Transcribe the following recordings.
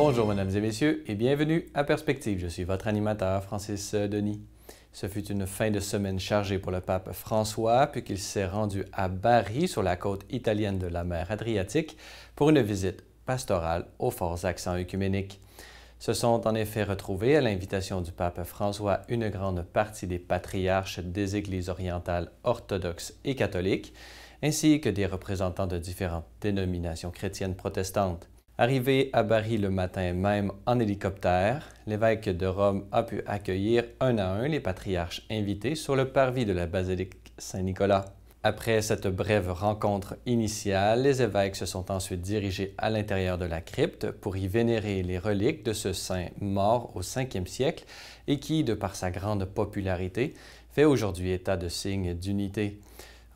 Bonjour mesdames et messieurs et bienvenue à Perspective. Je suis votre animateur Francis Denis. Ce fut une fin de semaine chargée pour le pape François puisqu'il s'est rendu à Bari sur la côte italienne de la mer Adriatique pour une visite pastorale aux forts accents œcuméniques. Se sont en effet retrouvés à l'invitation du pape François une grande partie des patriarches des églises orientales orthodoxes et catholiques, ainsi que des représentants de différentes dénominations chrétiennes protestantes. Arrivé à Bari le matin même en hélicoptère, l'évêque de Rome a pu accueillir un à un les patriarches invités sur le parvis de la basilique Saint-Nicolas. Après cette brève rencontre initiale, les évêques se sont ensuite dirigés à l'intérieur de la crypte pour y vénérer les reliques de ce saint mort au 5e siècle et qui, de par sa grande popularité, fait aujourd'hui état de signe d'unité.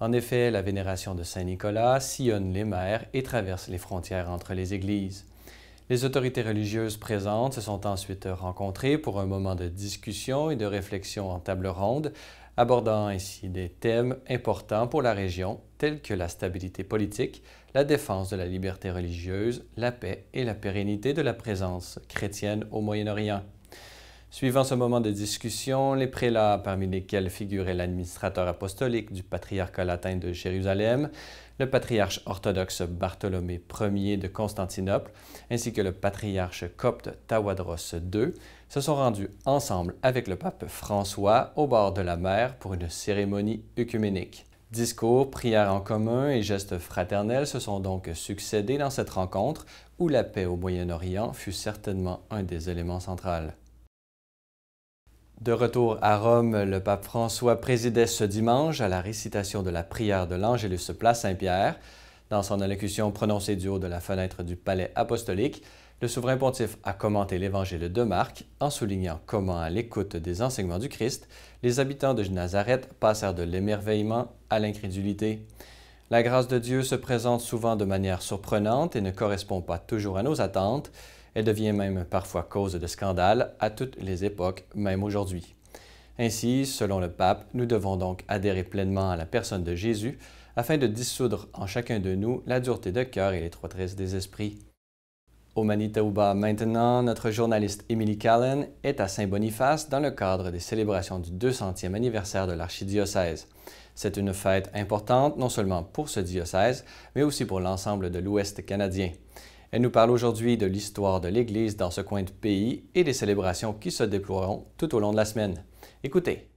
En effet, la vénération de Saint-Nicolas sillonne les mers et traverse les frontières entre les églises. Les autorités religieuses présentes se sont ensuite rencontrées pour un moment de discussion et de réflexion en table ronde, abordant ainsi des thèmes importants pour la région tels que la stabilité politique, la défense de la liberté religieuse, la paix et la pérennité de la présence chrétienne au Moyen-Orient. Suivant ce moment de discussion, les prélats, parmi lesquels figurait l'administrateur apostolique du patriarcat latin de Jérusalem, le patriarche orthodoxe Bartholomée Ier de Constantinople, ainsi que le patriarche copte Tawadros II, se sont rendus ensemble avec le pape François au bord de la mer pour une cérémonie œcuménique. Discours, prières en commun et gestes fraternels se sont donc succédés dans cette rencontre où la paix au Moyen-Orient fut certainement un des éléments centraux. De retour à Rome, le pape François présidait ce dimanche à la récitation de la prière de l'Angélus Place Saint-Pierre. Dans son allocution prononcée du haut de la fenêtre du palais apostolique, le souverain pontife a commenté l'Évangile de Marc en soulignant comment, à l'écoute des enseignements du Christ, les habitants de Nazareth passèrent de l'émerveillement à l'incrédulité. La grâce de Dieu se présente souvent de manière surprenante et ne correspond pas toujours à nos attentes. Elle devient même parfois cause de scandale à toutes les époques, même aujourd'hui. Ainsi, selon le pape, nous devons donc adhérer pleinement à la personne de Jésus afin de dissoudre en chacun de nous la dureté de cœur et l'étroitesse des esprits. Au Manitoba maintenant, notre journaliste Emily Callan est à Saint-Boniface dans le cadre des célébrations du 200e anniversaire de l'archidiocèse. C'est une fête importante non seulement pour ce diocèse, mais aussi pour l'ensemble de l'Ouest canadien. Elle nous parle aujourd'hui de l'histoire de l'Église dans ce coin de pays et des célébrations qui se déploieront tout au long de la semaine. Écoutez.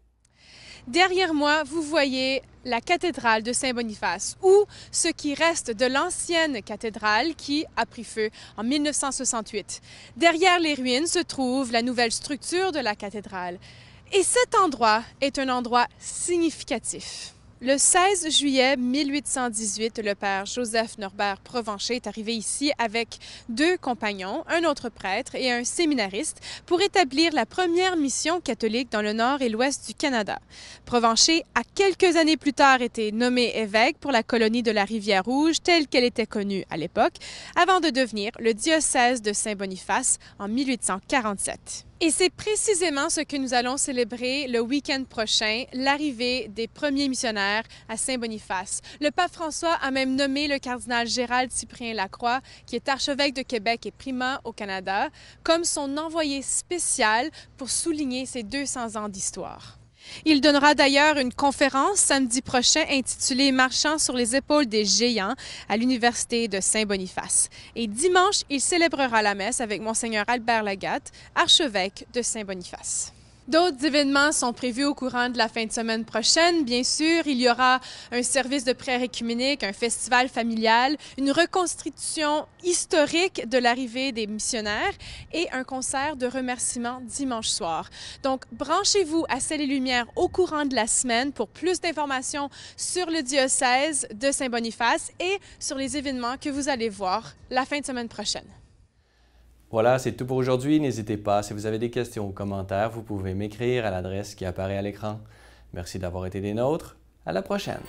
Derrière moi, vous voyez la cathédrale de Saint-Boniface, ou ce qui reste de l'ancienne cathédrale qui a pris feu en 1968. Derrière les ruines se trouve la nouvelle structure de la cathédrale. Et cet endroit est un endroit significatif. Le 16 juillet 1818, le père Joseph Norbert Provencher est arrivé ici avec 2 compagnons, un autre prêtre et un séminariste, pour établir la première mission catholique dans le nord et l'ouest du Canada. Provencher a quelques années plus tard été nommé évêque pour la colonie de la Rivière-Rouge, telle qu'elle était connue à l'époque, avant de devenir le diocèse de Saint-Boniface en 1847. Et c'est précisément ce que nous allons célébrer le week-end prochain, l'arrivée des premiers missionnaires à Saint-Boniface. Le pape François a même nommé le cardinal Gérald Cyprien Lacroix, qui est archevêque de Québec et primat au Canada, comme son envoyé spécial pour souligner ces 200 ans d'histoire. Il donnera d'ailleurs une conférence samedi prochain intitulée « Marchant sur les épaules des géants » à l'Université de Saint-Boniface. Et dimanche, il célébrera la messe avec Monseigneur Albert Lagatte, archevêque de Saint-Boniface. D'autres événements sont prévus au courant de la fin de semaine prochaine. Bien sûr, il y aura un service de prière œcuménique, un festival familial, une reconstitution historique de l'arrivée des missionnaires et un concert de remerciement dimanche soir. Donc, branchez-vous à Ciel et Lumière au courant de la semaine pour plus d'informations sur le diocèse de Saint-Boniface et sur les événements que vous allez voir la fin de semaine prochaine. Voilà, c'est tout pour aujourd'hui. N'hésitez pas, si vous avez des questions ou commentaires, vous pouvez m'écrire à l'adresse qui apparaît à l'écran. Merci d'avoir été des nôtres. À la prochaine!